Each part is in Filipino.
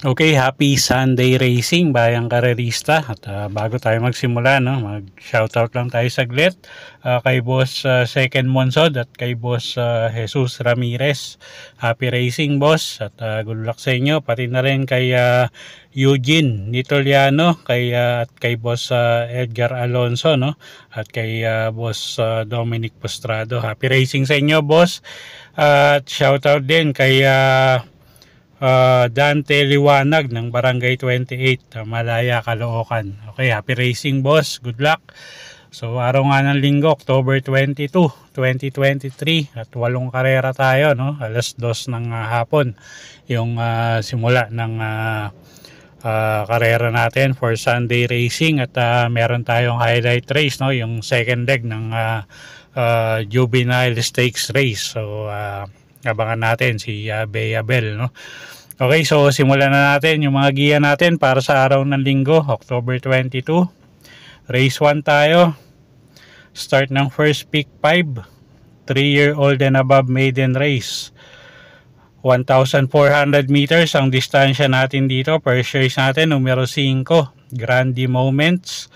Okay, happy Sunday racing bayang karerista. At bago tayo magsimula, no, mag-shoutout lang tayo saglit kay Boss Second Monsod at kay Boss Jesus Ramirez. Happy racing, boss, at good luck sa inyo. Pati na rin kay Eugene Nitoliano, at kay Boss Edgar Alonso, no, at kay Boss Dominic Postrado. Happy racing sa inyo, boss. At shoutout din kay Dante Liwanag ng Barangay 28, Malaya, Caloocan. Okay, happy racing, boss. Good luck. So, araw nga ng linggo, October 22, 2023, at 8 karera tayo, no? Alas 2 ng hapon yung simula ng karera natin for Sunday racing, at meron tayong highlight race, no? Yung second leg ng Juvenile Stakes race. So, abangan natin si Bea Bell, no? Okay, so simulan na natin yung mga giya natin para sa araw ng linggo, October 22. Race 1 tayo. Start ng first pick 5. 3-year-old and above maiden race. 1,400 meters ang distansya natin dito. First choice natin, numero 5, Grandi Moments.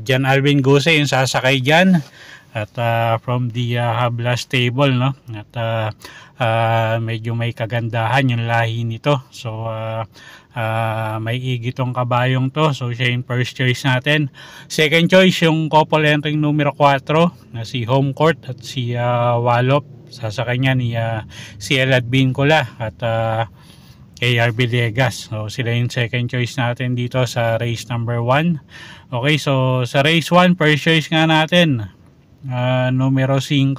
Jan Alvin Guse yung sasakay dyan. At from the Habla stable, no? At medyo may kagandahan yung lahi nito. So may igitong kabayong to. So siya yung first choice natin. Second choice yung couple entering numero 4 na si Home Court at si Wallop. Sasakay niya ni si Elad Vincula at KR Villegas. So sila yung second choice natin dito sa race number 1. Okay, so sa race 1, first choice nga natin, numero 5,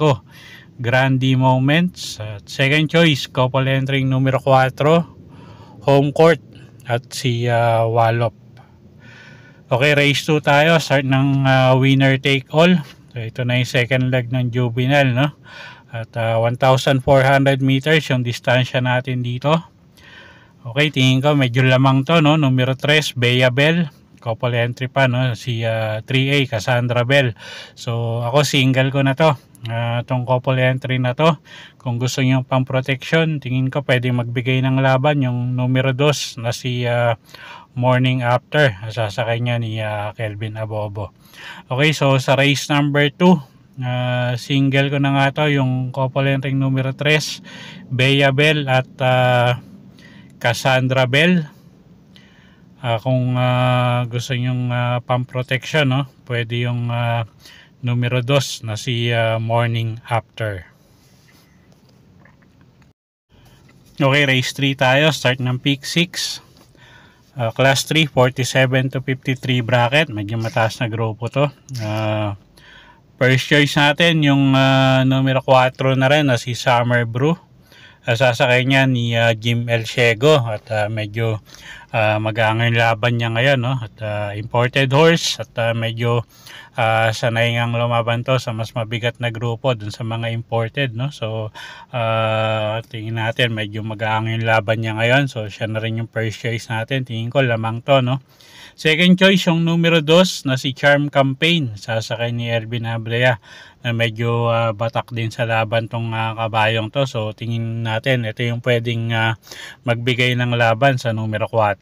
Grandi Moments. At second choice, couple entering numero 4, Home Court at si Wallop. Okay, race 2 tayo. Start ng winner take all. So ito na yung second leg ng Juvenile, no? At 1,400 meters yung distansya natin dito. Okay, tingin ko medyo lamang to, no? Numero 3, Bea Bell. Couple entry pa, no? Si 3A, Cassandra Bell. So ako single ko na to, tong couple entry na to. Kung gusto nyo pang protection, tingin ko pwede magbigay ng laban yung numero 2 na si Morning After. Sasakay niya ni Kelvin Abobo. Okay, so sa race number 2, single ko na nga to, yung couple entry numero 3, Bea Bell at Cassandra Bell. Kung gusto nyong pang-protection, no, pwede yung numero 2 na si Morning After. Okay, race 3 tayo. Start ng pick 6. Class 3, 47 to 53 bracket. Medyo mataas na grupo to. First choice natin yung numero 4 na rin na si Summer Brew. Sasakay niya ni Jim Elchego at medyo mag-aangay laban niya ngayon, no? At imported horse at medyo sanay ngang lumaban to sa mas mabigat na grupo dun sa mga imported, no? So tingin natin medyo mag-aangay laban niya ngayon. So siya na rin yung first choice natin. Tingin ko lamang to, no? Second choice yung numero 2 na si Charm Campaign. Sasakay ni Ervin Ablea na medyo batak din sa laban tong kabayong to. So tingin natin ito yung pwedeng magbigay ng laban sa numero 4.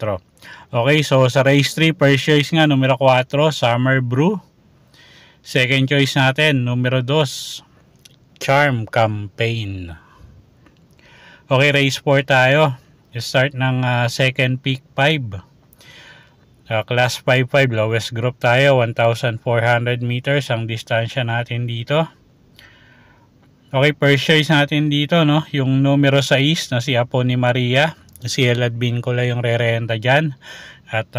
Okay, so sa race 3, first choice nga numero 4, Summer Brew. Second choice natin numero 2, Charm Campaign. Okay, race 4 tayo. Start ng second pick 5. Class 5-5, lowest group tayo, 1,400 meters ang distansya natin dito. Okay, first choice natin dito, no, yung numero 6 na si Apo ni Maria. Si Elad Vincula yung re-renta dyan. At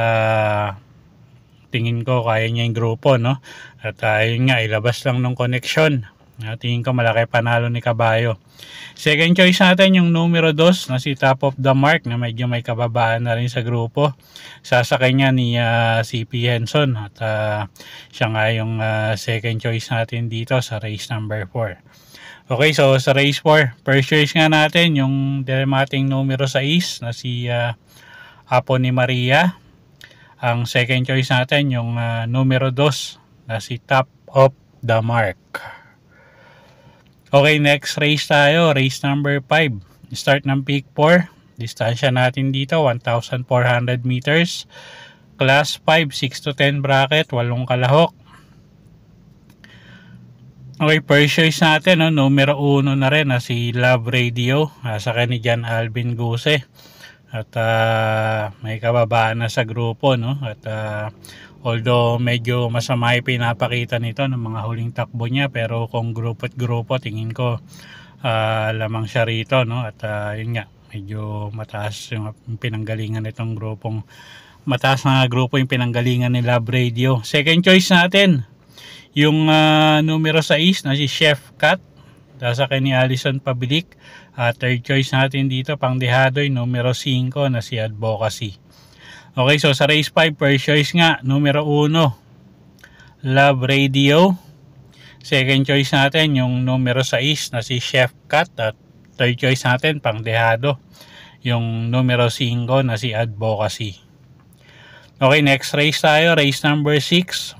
tingin ko kaya niya yung grupo, no. At yun nga, ilabas lang ng connection. Tingin ko malaki panalo ni Kabayo. Second choice natin yung numero 2 na si Top of the Mark na medyo may kababaan na rin sa grupo. Sasakay niya ni CP Henson at siya nga yung second choice natin dito sa race number 4. Okay, so sa race 4, first choice nga natin yung dilemating numero 6 na si Apo ni Maria. Ang second choice natin yung numero 2 na si Top of the Mark. Okay, next race tayo, race number 5. Start ng peak 4. Distansya natin dito 1,400 meters. Class 5, 6 to 10 bracket, 8 kalahok. Okay, first choice natin, no, numero 1 na rin na si Love Radio, sa ni John Alvin Guse. At may kababaan na sa grupo, no? At although medyo masama yung pinapakita nito ng mga huling takbo niya, pero kung grupo at grupo, tingin ko lamang siya rito, no? At yun nga, medyo mataas yung pinanggalingan nitong grupong, mataas na grupo yung pinanggalingan ni Love Radio. Second choice natin yung numero 6 na si Chef Cat, sa ni Alison Pabilik. Third choice natin dito pang dehado yung numero 5 na si Advocacy. Okay, so sa race 5, first choice nga numero 1 Love Radio. Second choice natin yung numero 6 na si Chef Cat. At third choice natin pang dehado yung numero 5 na si Advocacy. Okay, next race tayo, race number 6.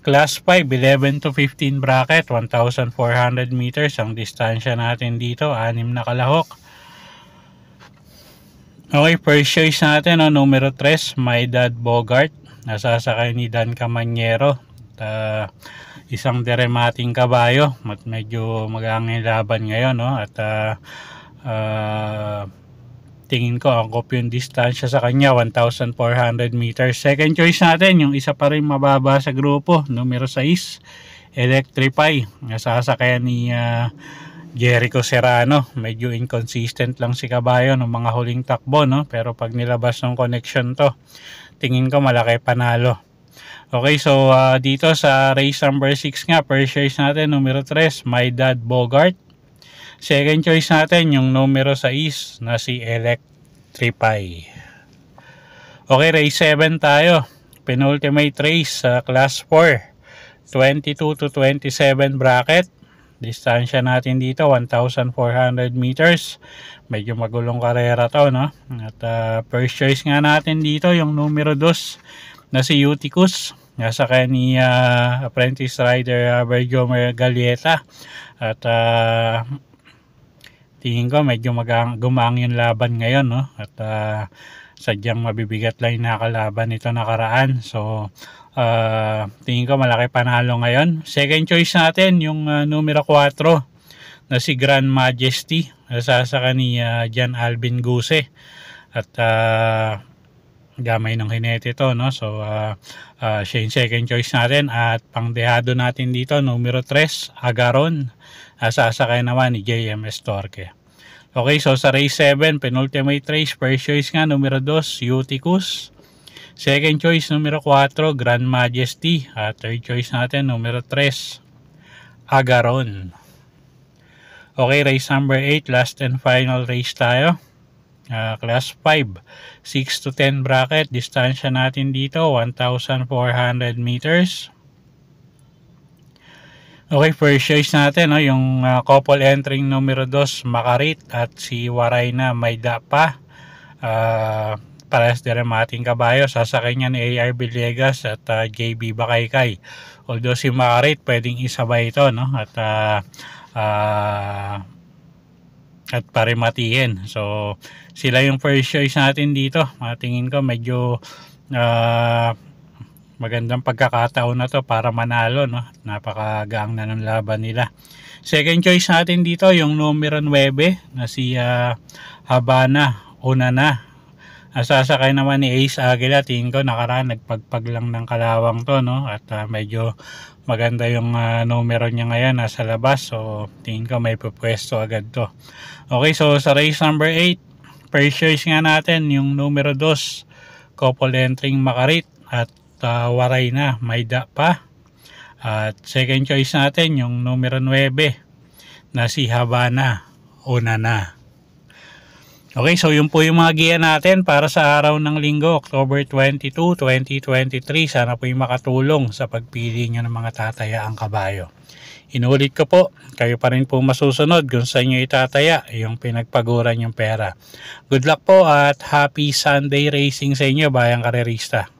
Class 5, 11 to 15 bracket, 1,400 meters. Ang distansya natin dito, 6 na kalahok. Okay, first choice natin, numero 3, My Dad Bogart. Nasasakay ni Dan Camanyero. Isang deremating kabayo. Medyo mag-aangin laban ngayon, no? At tingin ko angkop yung distansya sa kanya, 1,400 meters. Second choice natin, yung isa pa rin mababa sa grupo, numero 6, Electrify. Nasasakayan ni Jericho Serrano. Medyo inconsistent lang si kabayo ng mga huling takbo, no? Pero pag nilabas ng connection to, tingin ko malaki panalo. Okay, so dito sa race number 6 nga, first choice natin, numero 3, My Dad Bogart. Second choice natin yung numero 6 na si Electrify. Okay, race 7 tayo. Penultimate race sa class 4. 22 to 27 bracket. Distansya natin dito 1,400 meters. Medyo magulong karera to, no? At first choice nga natin dito yung numero 2 na si Eutychus. Nasa kaya ni apprentice rider Virgil Galieta. At tingin ko medyo gumang yung laban ngayon, no? At sadyang mabibigat lang yung nakalaban nito nakaraan. So tingin ko malaki panalo ngayon. Second choice natin yung numero 4 na si Grand Majesty. Nasasaka ni John Alvin Guse. At gamay ng hinete to, no? So siya yung second choice natin. At pangdehado natin dito numero 3, Agaron. Sasakay naman ni JMS Torque. Okay, so sa race 7, penultimate race, first choice nga numero 2, Eutychus. Second choice numero 4, Grand Majesty. At third choice natin numero 3, Agaron. Okay, race number 8, last and final race tayo. Class 5, 6 to 10 bracket. Distansya natin dito 1,400 meters. Okay, first choice natin, no, yung couple entering numero 2, Makarit at si Warayna Maydapa. Parehas deremating kabayo. Sasakay niya ni AR Villegas at JB Bakaykay. Although si Makarit pwedeng isabay ito, no? At parimatiin. So sila yung first choice natin dito. Tingin ko medyo magandang pagkakataon na to para manalo, no? Napakagaang na ng laban nila. Second choice natin dito yung numero 9 na si Habana Unana. Sasakay naman ni Ace Aguila. Tingin ko nakaraan nagpagpag lang ng kalawang to, no? At medyo maganda yung numero niya ngayon nasa labas. So tingin ko may pupwesto agad to. Okay, so sa race number 8, first choice nga natin yung numero 2, couple entering Makarit at Warayna Maydapa. At second choice natin yung numero 9 na si Habana Unana. Okay, so yun po yung mga giya natin para sa araw ng linggo, October 22, 2023. Sana po yung makatulong sa pagpili nyo ng mga tatayaang kabayo. Inulit ko po, kayo pa rin po masusunod kung sa inyo itataya yung pinagpaguran yung pera. Good luck po at happy Sunday racing sa inyo, bayang karerista.